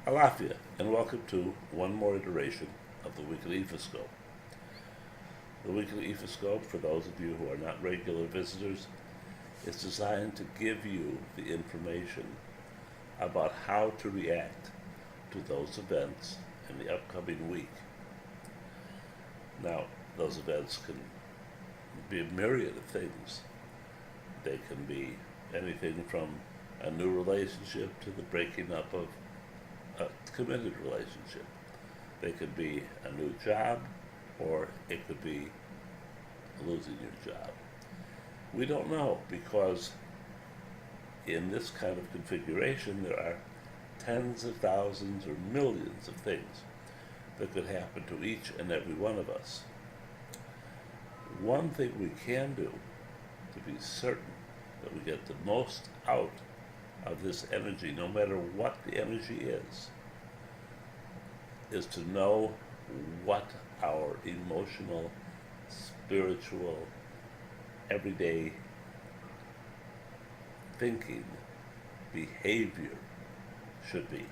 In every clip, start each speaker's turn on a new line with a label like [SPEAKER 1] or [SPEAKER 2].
[SPEAKER 1] Alafia, and welcome to one more iteration of the weekly Ifascope. The weekly Ifascope, for those of you who are not regular visitors, is designed to give you the information about how to react to those events in the upcoming week. Now, those events can be a myriad of things. They can be anything from a new relationship to the breaking up of a committed relationship. They could be a new job, or it could be losing your job. We don't know, because in this kind of configuration there are tens of thousands or millions of things that could happen to each and every one of us. One thing we can do to be certain that we get the most out of this energy, no matter what the energy is to know what our emotional, spiritual, everyday thinking, behavior should be.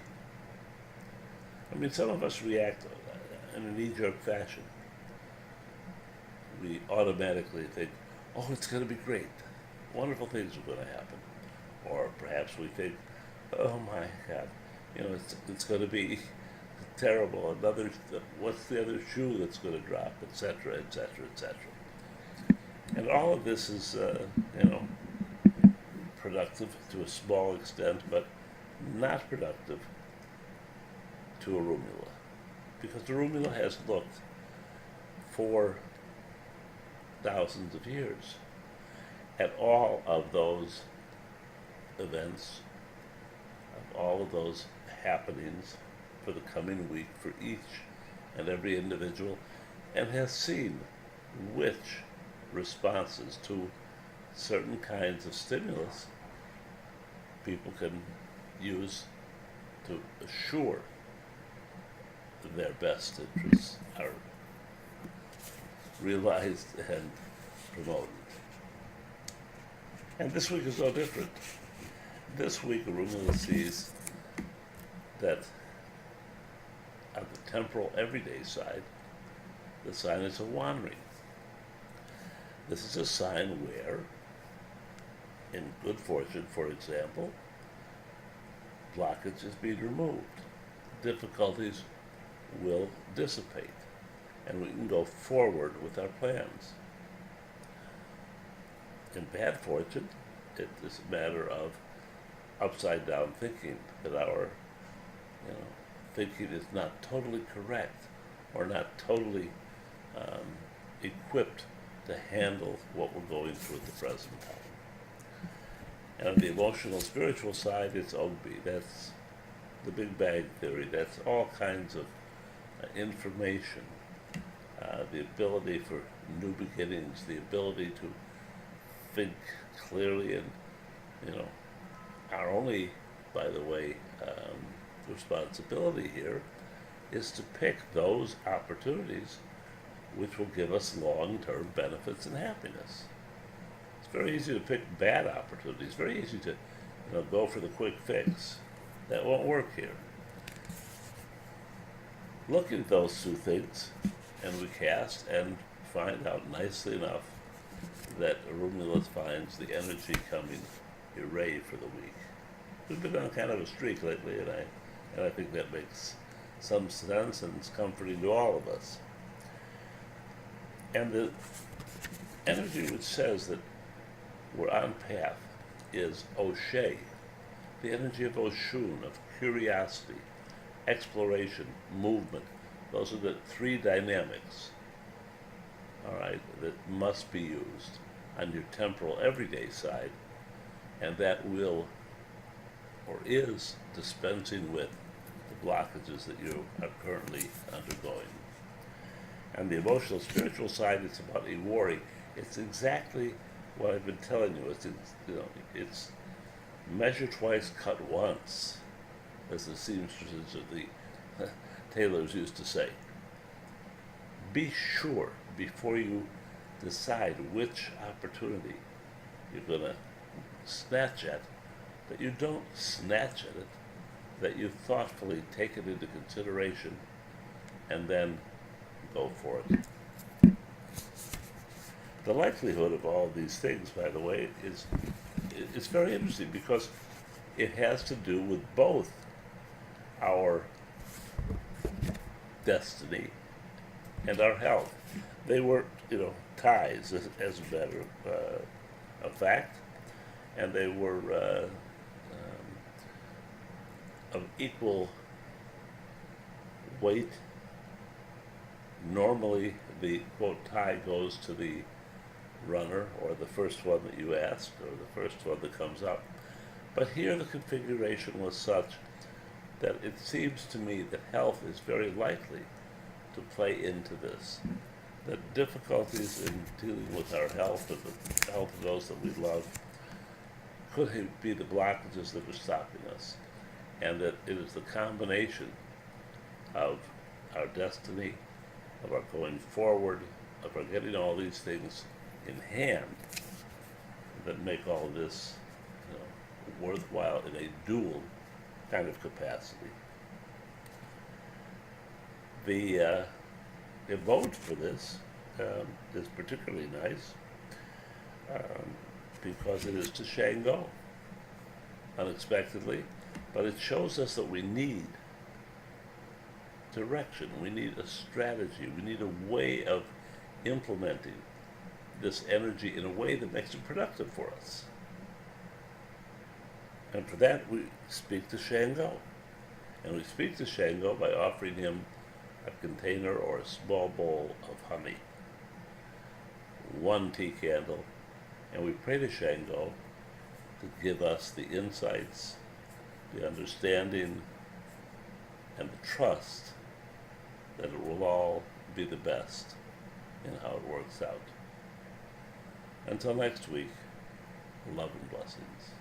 [SPEAKER 1] I mean, some of us react in a knee-jerk fashion. We automatically think, oh, it's going to be great. Wonderful things are going to happen. Or perhaps we think, oh my God, it's going to be terrible. What's the other shoe that's going to drop, etc., etc., etc. And all of this is, productive to a small extent, but not productive to Orunmila, because Orunmila has looked for thousands of years at all of those events, of all of those happenings for the coming week for each and every individual, and has seen which responses to certain kinds of stimulus people can use to assure their best interests are realized and promoted. And this week is no different. This week, Arula sees that on the temporal everyday side, the sign is a wandering. This is a sign where, in good fortune, for example, blockage is being removed. Difficulties will dissipate, and we can go forward with our plans. In bad fortune, it is a matter of upside down thinking, that our thinking is not totally correct or not totally equipped to handle what we're going through at the present time. And on the emotional spiritual side, it's OB. That's the Big Bang Theory. That's all kinds of information, the ability for new beginnings, the ability to think clearly, and our only, by the way, responsibility here is to pick those opportunities which will give us long-term benefits and happiness. It's very easy to pick bad opportunities. Very easy to go for the quick fix. That won't work here. Look at those two things, and we cast and find out nicely enough that Orunmila finds the energy coming array for the week. We've been on kind of a streak lately, and I think that makes some sense, and it's comforting to all of us. And the energy which says that we're on path is O'Shea, the energy of Oshun, of curiosity, exploration, movement. Those are the three dynamics, all right, that must be used on your temporal everyday side, and that will or is dispensing with the blockages that you are currently undergoing. And the emotional spiritual side, it's about a worry. It's exactly what I've been telling you. It's measure twice, cut once, as the seamstresses or the tailors used to say. Be sure before you decide which opportunity you're going to snatch at, that you don't snatch at it that you thoughtfully take it into consideration and then go for it. The likelihood of all these things, by the way, is very interesting because it has to do with both our destiny and our health. They were, ties, as a matter of fact, and they were of equal weight. Normally, the quote tie goes to the runner, or the first one that you ask, or the first one that comes up. But here the configuration was such that it seems to me that health is very likely to play into this. That difficulties in dealing with our health and the health of those that we love could be the blockages that are stopping us. And that it is the combination of our destiny, of our going forward, of our getting all these things in hand that make all of this worthwhile in a dual kind of capacity. The vote for this is particularly nice because it is to Shango unexpectedly, but it shows us that we need direction, we need a strategy, we need a way of implementing this energy in a way that makes it productive for us. And for that, we speak to Shango. And we speak to Shango by offering him a container or a small bowl of honey, one tea candle, and we pray to Shango to give us the insights, the understanding, and the trust that it will all be the best in how it works out. Until next week, love and blessings.